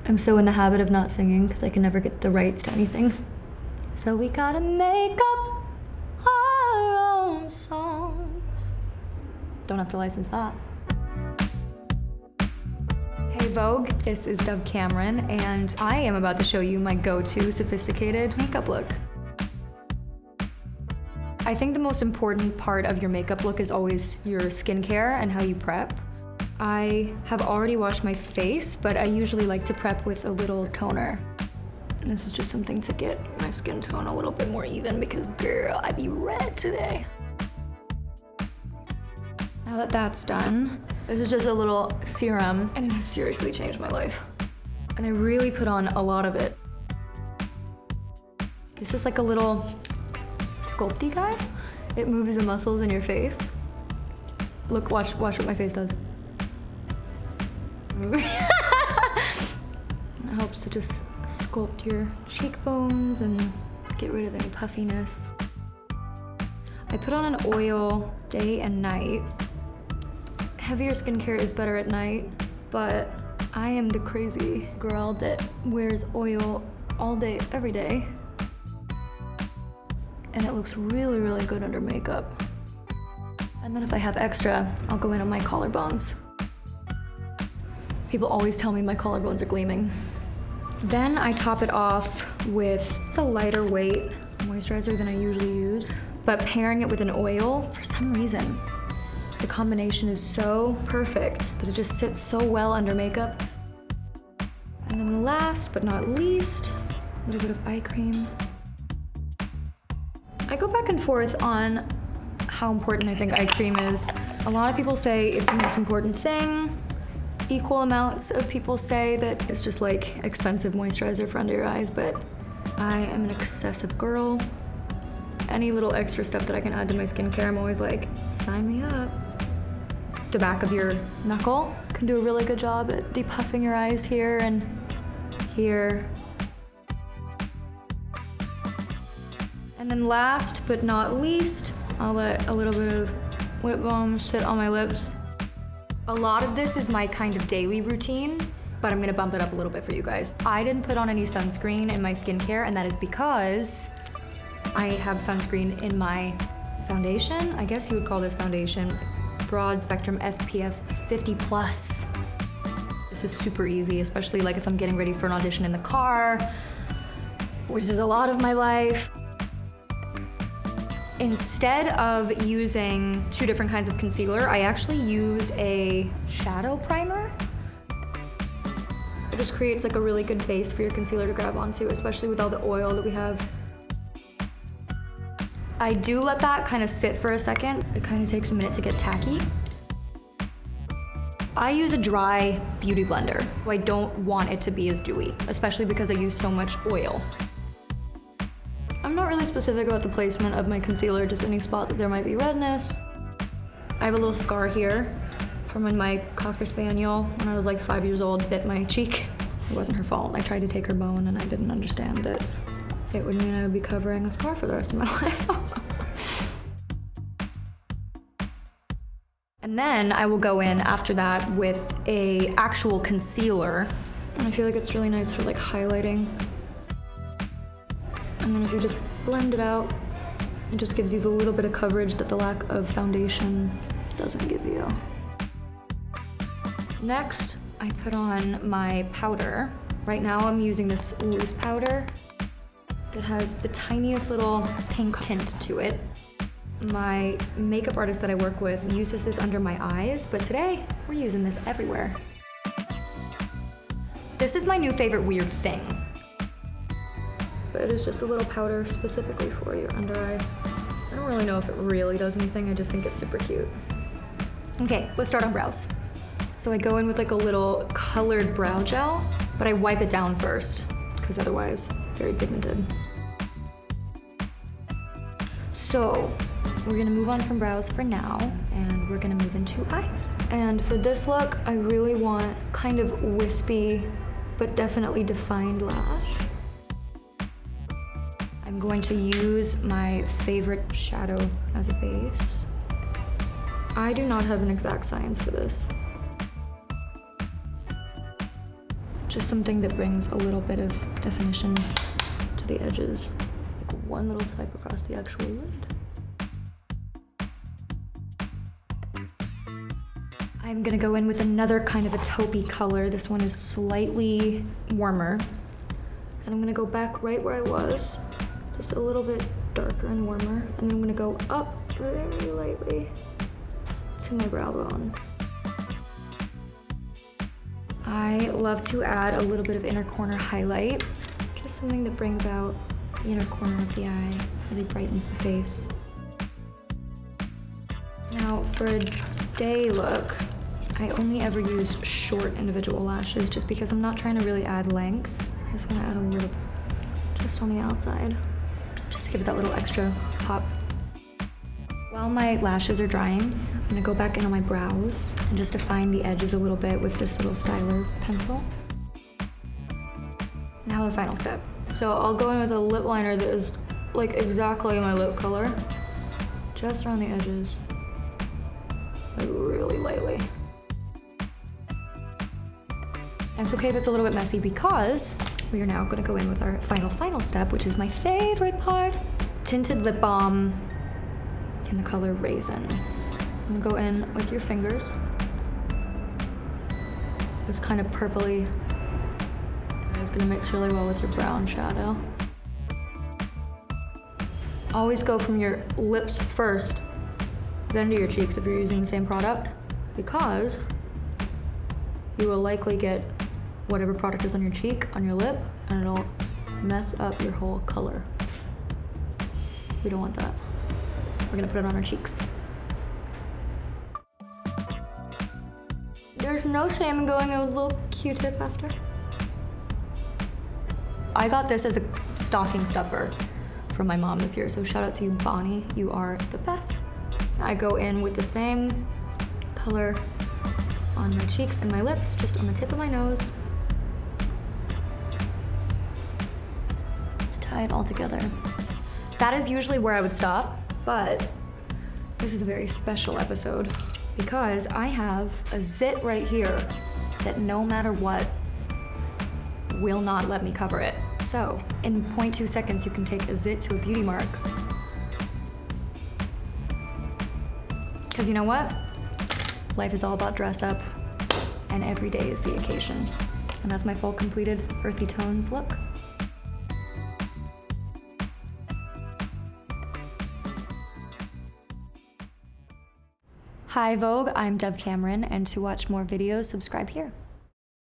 I'm so in the habit of not singing because I can never get the rights to anything. So we gotta make up our own songs. Don't have to license that. Hey Vogue, this is Dove Cameron, and I am about to show you my go-to sophisticated makeup look. I think the most important part of your makeup look is always your skincare and how you prep. I have already washed my face, but I usually like to prep with a little toner. And this is just something to get my skin tone a little bit more even because girl, I be red today. Now that that's done, this is just a little serum and it has seriously changed my life. And I really put on a lot of it. This is like a little sculpty guy. It moves the muscles in your face. Look, watch what my face does. It helps to just sculpt your cheekbones and get rid of any puffiness. I put on an oil day and night. Heavier skincare is better at night, but I am the crazy girl that wears oil all day, every day. And it looks really, really good under makeup. And then if I have extra, I'll go in on my collarbones. People always tell me my collarbones are gleaming. Then I top it off with a lighter weight moisturizer than I usually use, but pairing it with an oil, for some reason, the combination is so perfect that it just sits so well under makeup. And then last but not least, a little bit of eye cream. I go back and forth on how important I think eye cream is. A lot of people say it's the most important thing. Equal amounts of people say that it's just like expensive moisturizer for under your eyes, but I am an excessive girl. Any little extra stuff that I can add to my skincare, I'm always like, sign me up. The back of your knuckle can do a really good job at depuffing your eyes here and here. And then last but not least, I'll let a little bit of lip balm sit on my lips. A lot of this is my kind of daily routine, but I'm gonna bump it up a little bit for you guys. I didn't put on any sunscreen in my skincare, and that is because I have sunscreen in my foundation. I guess you would call this foundation broad spectrum SPF 50+. This is super easy, especially like if I'm getting ready for an audition in the car, which is a lot of my life. Instead of using two different kinds of concealer, I actually use a shadow primer. It just creates like a really good base for your concealer to grab onto, especially with all the oil that we have. I do let that kind of sit for a second. It kind of takes a minute to get tacky. I use a dry beauty blender. I don't want it to be as dewy, especially because I use so much oil. I'm not really specific about the placement of my concealer, just any spot that there might be redness. I have a little scar here from when my Cocker Spaniel, when I was like 5 years old, bit my cheek. It wasn't her fault. I tried to take her bone and I didn't understand that it would mean I would be covering a scar for the rest of my life. And then I will go in after that with a actual concealer. And I feel like it's really nice for like highlighting. And then if you just blend it out, it just gives you the little bit of coverage that the lack of foundation doesn't give you. Next, I put on my powder. Right now I'm using this loose powder. It has the tiniest little pink tint to it. My makeup artist that I work with uses this under my eyes, but today we're using this everywhere. This is my new favorite weird thing. But it is just a little powder specifically for your under eye. I don't really know if it really does anything, I just think it's super cute. Okay, let's start on brows. So I go in with like a little colored brow gel, but I wipe it down first, because otherwise, very pigmented. So, we're gonna move on from brows for now, and we're gonna move into eyes. And for this look, I really want kind of wispy, but definitely defined lash. I'm going to use my favorite shadow as a base. I do not have an exact science for this. Just something that brings a little bit of definition to the edges. Like one little swipe across the actual lid. I'm gonna go in with another kind of a taupey color. This one is slightly warmer. And I'm gonna go back right where I was, just a little bit darker and warmer. And then I'm gonna go up very lightly to my brow bone. I love to add a little bit of inner corner highlight, just something that brings out the inner corner of the eye, really brightens the face. Now for a day look, I only ever use short individual lashes just because I'm not trying to really add length. I just want to add a little, just on the outside, just to give it that little extra pop. While my lashes are drying, I'm gonna go back in on my brows and just define the edges a little bit with this little styler pencil. Now the final step. So I'll go in with a lip liner that is like exactly my lip color, just around the edges, like really lightly. And it's okay if it's a little bit messy because we are now gonna go in with our final step, which is my favorite part. Tinted Lip Balm in the color Raisin. I'm gonna go in with your fingers. It's kind of purpley. It's gonna mix really well with your brown shadow. Always go from your lips first, then to your cheeks if you're using the same product, because you will likely get whatever product is on your cheek, on your lip, and it'll mess up your whole color. We don't want that. We're gonna put it on our cheeks. There's no shame in going in with a little Q-tip after. I got this as a stocking stuffer from my mom this year, so shout out to you, Bonnie. You are the best. I go in with the same color on my cheeks and my lips, just on the tip of my nose. To tie it all together. That is usually where I would stop, but this is a very special episode because I have a zit right here that no matter what will not let me cover it. So in 0.2 seconds, you can take a zit to a beauty mark. Because you know what? Life is all about dress up, and every day is the occasion. And that's my full completed earthy tones look. Hi Vogue, I'm Dove Cameron, and to watch more videos, subscribe here.